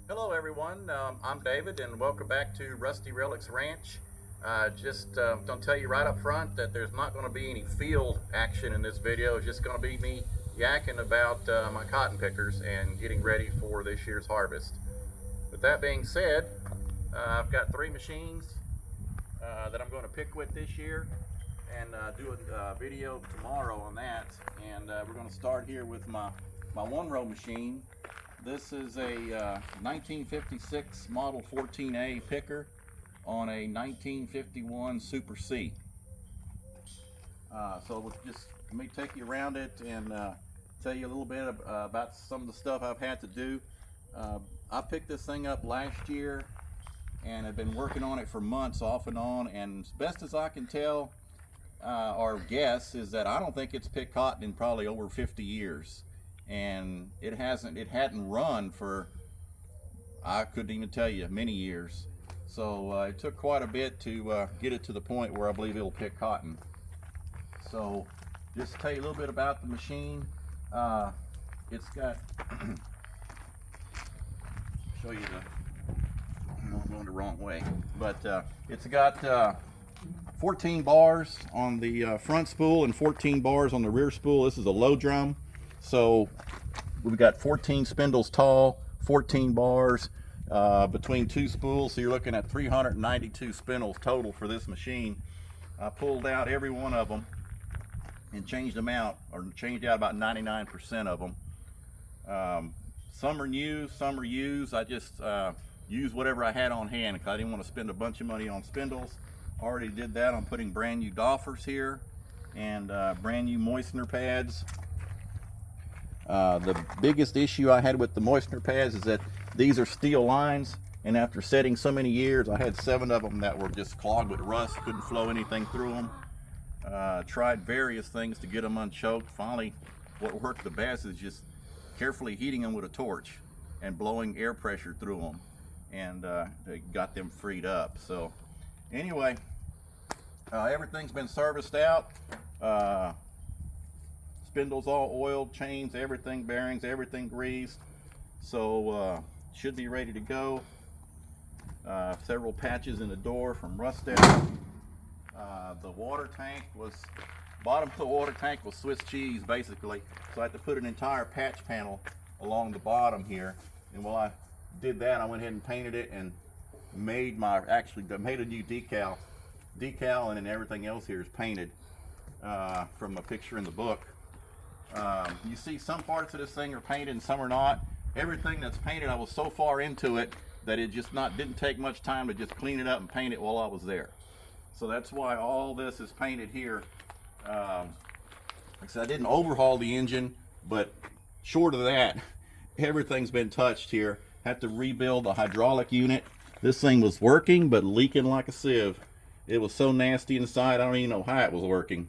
Hello everyone, I'm David and welcome back to Rusty Relics Ranch. Just don't tell you right up front that there's not going to be any field action in this video. It's just going to be me yakking about my cotton pickers and getting ready for this year's harvest. With that being said, I've got three machines that I'm going to pick with this year and do a video tomorrow on that. And we're going to start here with my one row machine. This is a 1956 model 14A picker on a 1951 Super C. So we'll just let me take you around it and tell you a little bit about some of the stuff I've had to do. I picked this thing up last year and have been working on it for months off and on, and as best as I can tell or guess is that I don't think it's picked cotton in probably over 50 years. And it hadn't run for, I couldn't even tell you, many years. So it took quite a bit to get it to the point where I believe it'll pick cotton. So just to tell you a little bit about the machine. It's got show you I'm going the wrong way, but it's got 14 bars on the front spool and 14 bars on the rear spool. This is a low drum. So we've got 14 spindles tall, 14 bars between two spools. So you're looking at 392 spindles total for this machine. I pulled out every one of them and changed them out, or changed out about 99% of them. Some are new, some are used. I just used whatever I had on hand because I didn't want to spend a bunch of money on spindles. Already did that. I'm putting brand new doffers here and brand new moistener pads. The biggest issue I had with the moistener pads is that these are steel lines, and after setting so many years, I had 7 of them that were just clogged with rust, couldn't flow anything through them. Tried various things to get them unchoked. Finally, what worked the best is just carefully heating them with a torch and blowing air pressure through them, and they got them freed up. So anyway, everything's been serviced out. Spindles all oiled, chains, everything, bearings, everything greased. So should be ready to go. Several patches in the door from rust out. The water tank was, bottom of the water tank was Swiss cheese basically. So I had to put an entire patch panel along the bottom here. And while I did that, I went ahead and painted it and made made a new decal and then everything else here is painted from a picture in the book. You see some parts of this thing are painted and some are not. Everything that's painted, I was so far into it that it just didn't take much time to just clean it up and paint it while I was there. So that's why all this is painted here. Like I said, I didn't overhaul the engine, but short of that, everything's been touched here. Had to rebuild the hydraulic unit. This thing was working, but leaking like a sieve. It was so nasty inside, I don't even know how it was working.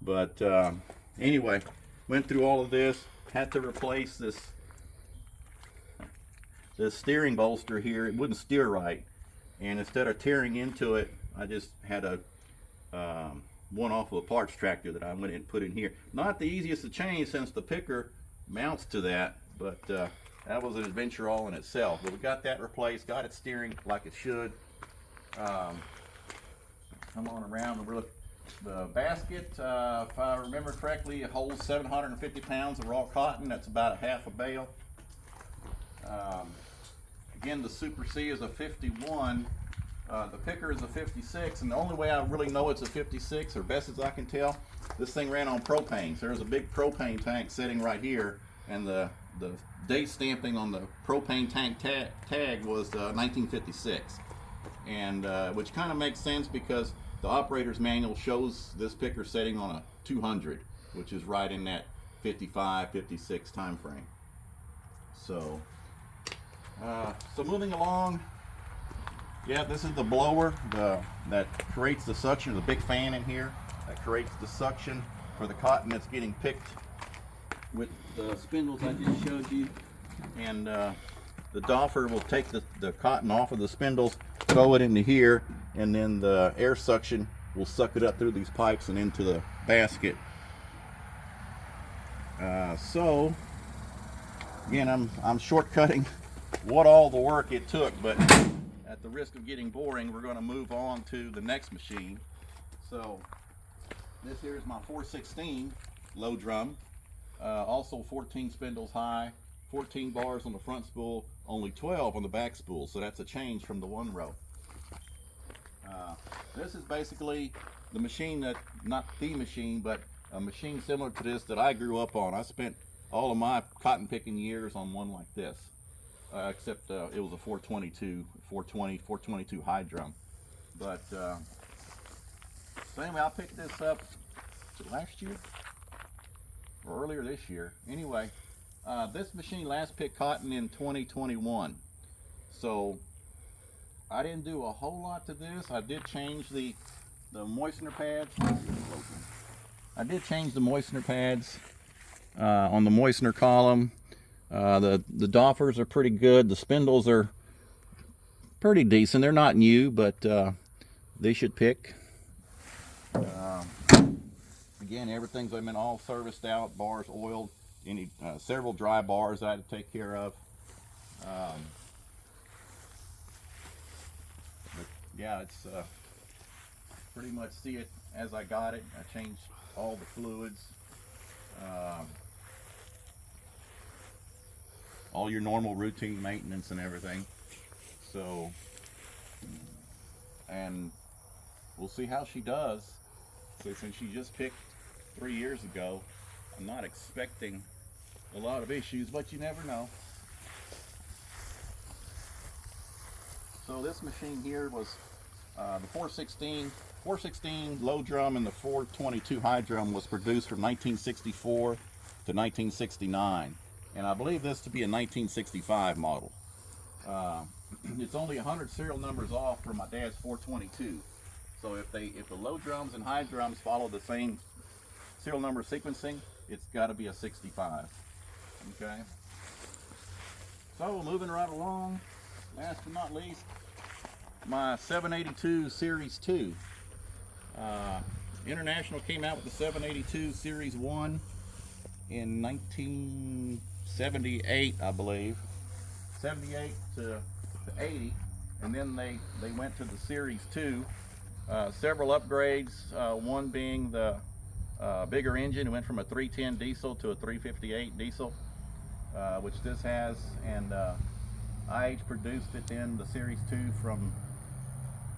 But anyway, went through all of this, had to replace this steering bolster here. It wouldn't steer right, and instead of tearing into it, I just had a one off of a parts tractor that I went and put in here. Not the easiest to change since the picker mounts to that, but that was an adventure all in itself. But we got that replaced, got it steering like it should. Come on around and look. The basket, if I remember correctly, it holds 750 pounds of raw cotton. That's about a half a bale. Again, the Super C is a 51. The picker is a 56, and the only way I really know it's a 56, or best as I can tell, this thing ran on propane. So there's a big propane tank sitting right here, and the date stamping on the propane tank tag was 1956, and which kind of makes sense because the operator's manual shows this picker setting on a 200, which is right in that 55, 56 time frame. So, so moving along, yeah, this is the blower that creates the suction, the big fan in here that creates the suction for the cotton that's getting picked with the spindles I just showed you. And the doffer will take the cotton off of the spindles, throw it into here, and then the air suction will suck it up through these pipes and into the basket. So again, I'm shortcutting what all the work it took, but at the risk of getting boring, we're going to move on to the next machine. So this here is my 416 low drum, also 14 spindles high, 14 bars on the front spool, only 12 on the back spool, so that's a change from the one row. This is basically the machine that, not the machine, but a machine similar to this that I grew up on. I spent all of my cotton picking years on one like this, except it was a 422 high drum. But so anyway, I picked this up last year or earlier this year. Anyway, this machine last picked cotton in 2021. So I didn't do a whole lot to this. I did change the moistener pads. I did change the moistener pads on the moistener column. The doffers are pretty good. The spindles are pretty decent. They're not new, but they should pick. Again, everything's been all serviced out, bars oiled, several dry bars I had to take care of. But yeah, it's pretty much see it as I got it. I changed all the fluids, all your normal routine maintenance and everything. So, and we'll see how she does. So since she just picked 3 years ago, I'm not expecting a lot of issues, but you never know. So this machine here was the 416 low drum and the 422 high drum was produced from 1964 to 1969. And I believe this to be a 1965 model. It's only 100 serial numbers off from my dad's 422. So if the low drums and high drums follow the same serial number sequencing, it's got to be a 65. Okay. So moving right along, last but not least, my 782 Series 2. International came out with the 782 Series 1 in 1978, I believe. 78 to 80, and then they went to the Series 2. Several upgrades, one being the bigger engine. It went from a 310 diesel to a 358 diesel, which this has, and IH produced it in the Series 2 from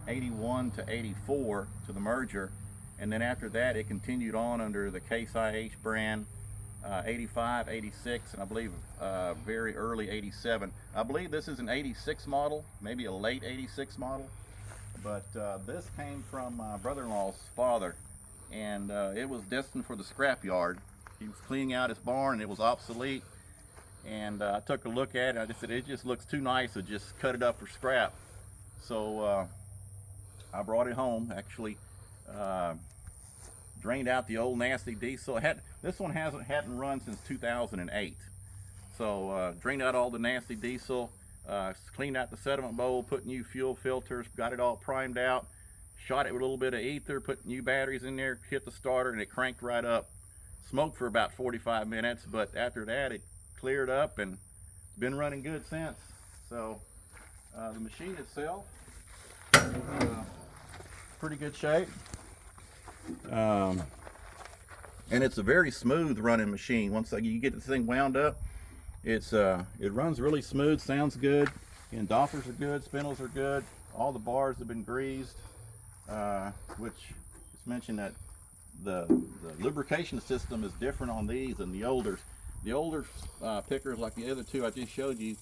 81 to 84 to the merger, and then after that it continued on under the Case IH brand, 85, 86, and I believe very early 87. I believe this is an 86 model, maybe a late 86 model, but this came from my brother-in-law's father, and it was destined for the scrap yard. He was cleaning out his barn and it was obsolete, and I took a look at it and I just said, it just looks too nice to just cut it up for scrap. So I brought it home, actually drained out the old nasty diesel. This one hadn't run since 2008. So drained out all the nasty diesel, cleaned out the sediment bowl, put new fuel filters, got it all primed out, shot it with a little bit of ether, put new batteries in there, hit the starter, and it cranked right up. Smoked for about 45 minutes, but after that it cleared up and been running good since. So the machine itself pretty good shape, and it's a very smooth running machine. Once you get this thing wound up, it runs really smooth, sounds good, and doffers are good, spindles are good, all the bars have been greased, which is mentioned that the lubrication system is different on these than the older pickers like the other two I just showed you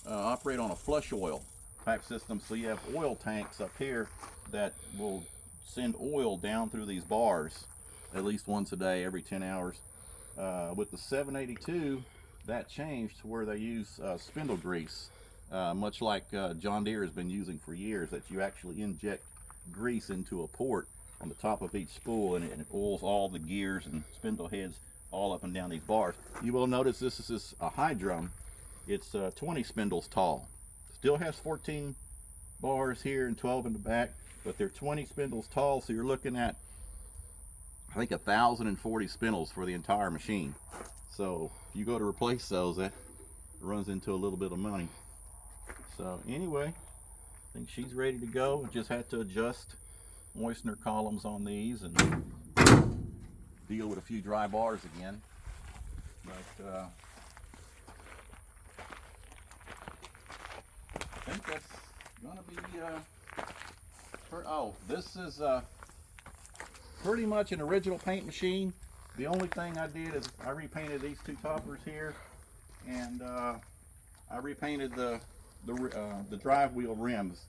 operate on a flush oil type system. So you have oil tanks up here that will send oil down through these bars at least once a day, every 10 hours. With the 782, that changed to where they use spindle grease, much like John Deere has been using for years, that you actually inject grease into a port on the top of each spool, and it oils all the gears and spindle heads all up and down these bars. You will notice this is a high drum. It's 20 spindles tall. Still has 14 bars here and 12 in the back, but they're 20 spindles tall, so you're looking at, I think, 1,040 spindles for the entire machine. So if you go to replace those, that runs into a little bit of money. So anyway, I think she's ready to go. Just had to adjust moistener columns on these and deal with a few dry bars again. But I think that's gonna be oh, this is pretty much an original paint machine. The only thing I did is I repainted these two toppers here, and I repainted the drive wheel rims.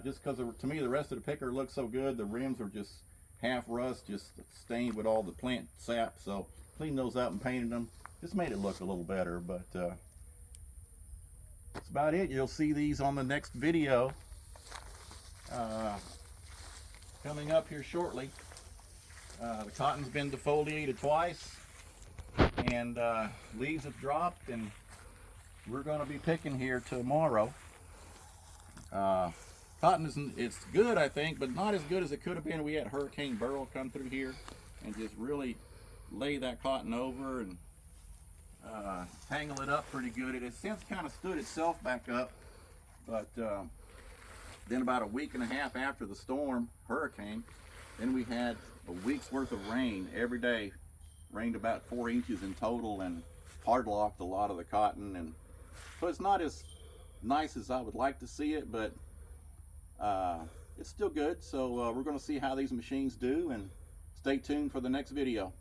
Just because to me the rest of the picker looks so good, the rims are just half rust, just stained with all the plant sap. So cleaned those out and painted them. Just made it look a little better, but that's about it. You'll see these on the next video coming up here shortly. The cotton's been defoliated twice, and leaves have dropped, and we're going to be picking here tomorrow. Cotton it's good, I think, but not as good as it could have been. We had Hurricane Beryl come through here and just really lay that cotton over and tangle it up pretty good. It has since kind of stood itself back up, but then about a week and a half after the storm, hurricane, then we had a week's worth of rain every day. Rained about 4 inches in total and hard locked a lot of the cotton, and so it's not as nice as I would like to see it, but it's still good. So we're going to see how these machines do, and stay tuned for the next video.